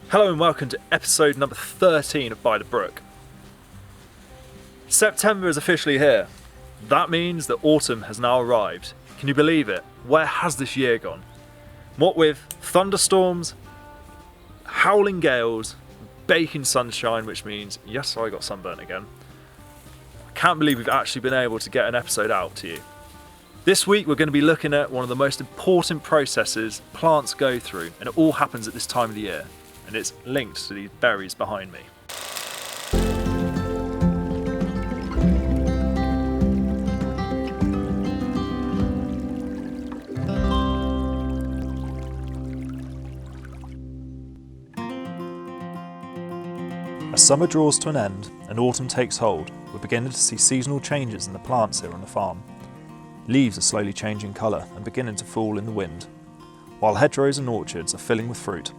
Hello and welcome to episode number 13 of By the Brook. September is officially here. That means that autumn has now arrived. Can you believe it? Where has this year gone? What with thunderstorms, howling gales, baking sunshine, which means, yes, I got sunburnt again. I can't believe we've actually been able to get an episode out to you. This week we're going to be looking at one of the most important processes plants go through, and it all happens at this time of the year. And it's linked to these berries behind me. As summer draws to an end and autumn takes hold, we're beginning to see seasonal changes in the plants here on the farm. Leaves are slowly changing colour and beginning to fall in the wind, while hedgerows and orchards are filling with fruit.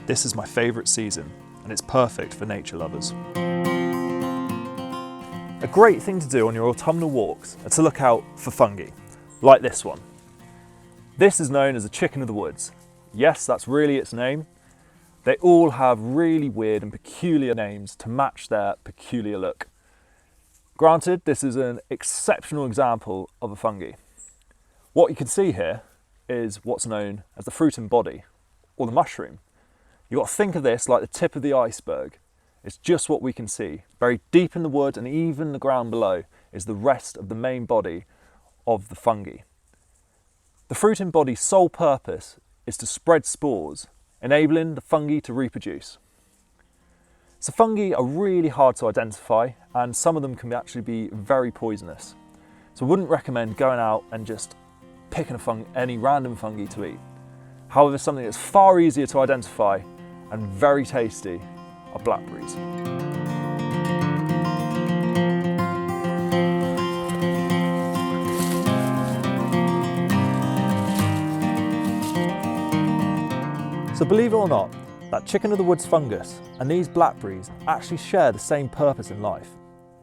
This is my favourite season, and it's perfect for nature lovers. A great thing to do on your autumnal walks are to look out for fungi, like this one. This is known as a chicken of the woods. Yes, that's really its name. They all have really weird and peculiar names to match their peculiar look. Granted, this is an exceptional example of a fungi. What you can see here is what's known as the fruiting body, or the mushroom. You've got to think of this like the tip of the iceberg. It's just what we can see. Buried deep in the wood and even the ground below is the rest of the main body of the fungi. The fruiting body's sole purpose is to spread spores, enabling the fungi to reproduce. So fungi are really hard to identify, and some of them can actually be very poisonous. So I wouldn't recommend going out and just picking any random fungi to eat. However, something that's far easier to identify and very tasty are blackberries. So believe it or not, that chicken of the woods fungus and these blackberries actually share the same purpose in life.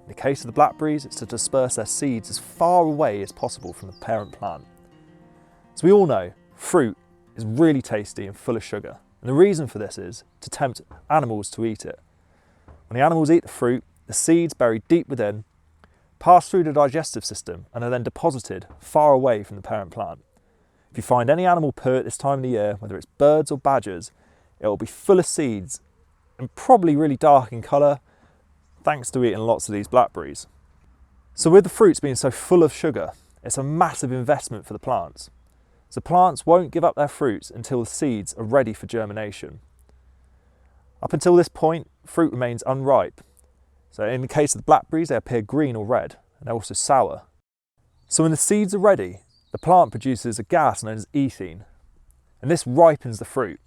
In the case of the blackberries, it's to disperse their seeds as far away as possible from the parent plant. As we all know, fruit is really tasty and full of sugar. And the reason for this is to tempt animals to eat it. When the animals eat the fruit, the seeds buried deep within pass through the digestive system and are then deposited far away from the parent plant. If you find any animal poo at this time of the year, whether it's birds or badgers, it will be full of seeds and probably really dark in colour, thanks to eating lots of these blackberries. So with the fruits being so full of sugar, it's a massive investment for the plants. So plants won't give up their fruits until the seeds are ready for germination. Up until this point, fruit remains unripe. So in the case of the blackberries, they appear green or red, and they're also sour. So when the seeds are ready, the plant produces a gas known as ethene, and this ripens the fruit,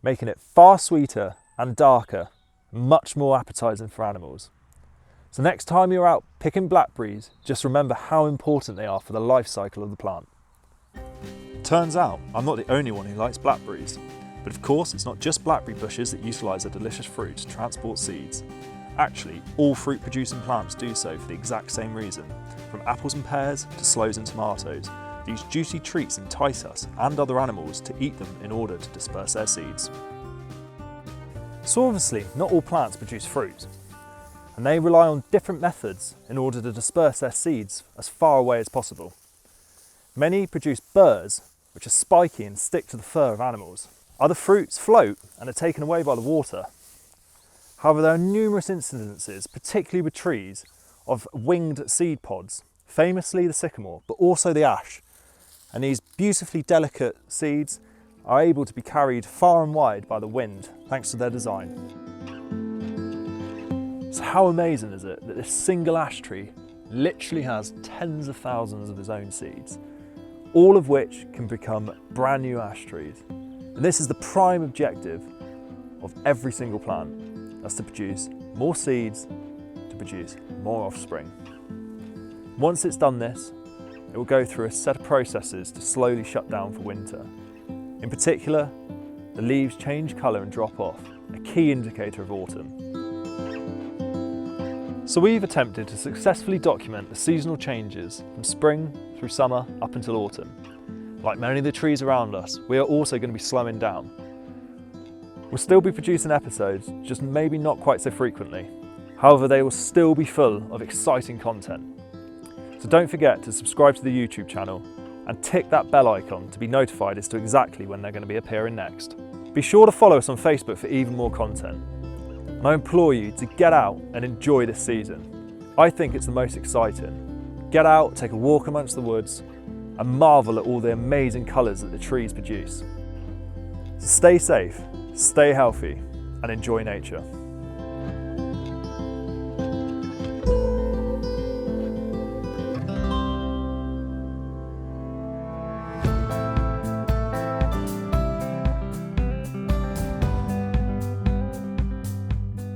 making it far sweeter and darker, much more appetising for animals. So next time you're out picking blackberries, just remember how important they are for the life cycle of the plant. Turns out I'm not the only one who likes blackberries, but of course it's not just blackberry bushes that utilise their delicious fruit to transport seeds. Actually, all fruit producing plants do so for the exact same reason. From apples and pears to sloes and tomatoes, these juicy treats entice us and other animals to eat them in order to disperse their seeds. So obviously not all plants produce fruit, and they rely on different methods in order to disperse their seeds as far away as possible. Many produce burrs, which are spiky and stick to the fur of animals. Other fruits float and are taken away by the water. However, there are numerous incidences, particularly with trees, of winged seed pods, famously the sycamore, but also the ash. And these beautifully delicate seeds are able to be carried far and wide by the wind, thanks to their design. So how amazing is it that this single ash tree literally has tens of thousands of its own seeds, all of which can become brand new ash trees. And this is the prime objective of every single plant. That's to produce more seeds, to produce more offspring. Once it's done this, it will go through a set of processes to slowly shut down for winter. In particular, the leaves change colour and drop off, a key indicator of autumn. So we've attempted to successfully document the seasonal changes from spring through summer up until autumn. Like many of the trees around us, we are also going to be slowing down. We'll still be producing episodes, just maybe not quite so frequently. However, they will still be full of exciting content. So don't forget to subscribe to the YouTube channel and tick that bell icon to be notified as to exactly when they're going to be appearing next. Be sure to follow us on Facebook for even more content. And I implore you to get out and enjoy this season. I think it's the most exciting. Get out, take a walk amongst the woods, and marvel at all the amazing colours that the trees produce. So stay safe, stay healthy, and enjoy nature.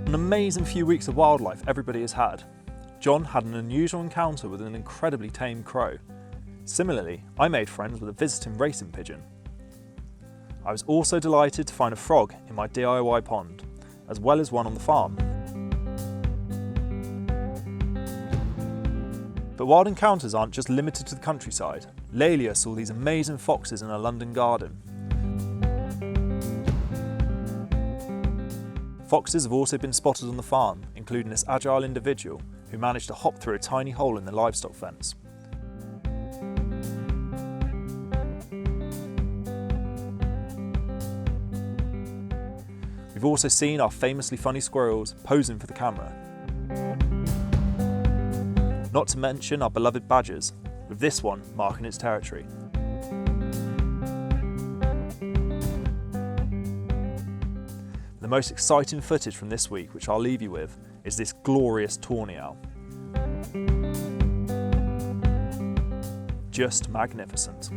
An amazing few weeks of wildlife everybody has had. John had an unusual encounter with an incredibly tame crow. Similarly, I made friends with a visiting racing pigeon. I was also delighted to find a frog in my DIY pond, as well as one on the farm. But wild encounters aren't just limited to the countryside. Lelia saw these amazing foxes in a London garden. Foxes have also been spotted on the farm, including this agile individual who managed to hop through a tiny hole in the livestock fence. We've also seen our famously funny squirrels posing for the camera. Not to mention our beloved badgers, with this one marking its territory. The most exciting footage from this week, which I'll leave you with, is this glorious tawny owl. Just magnificent.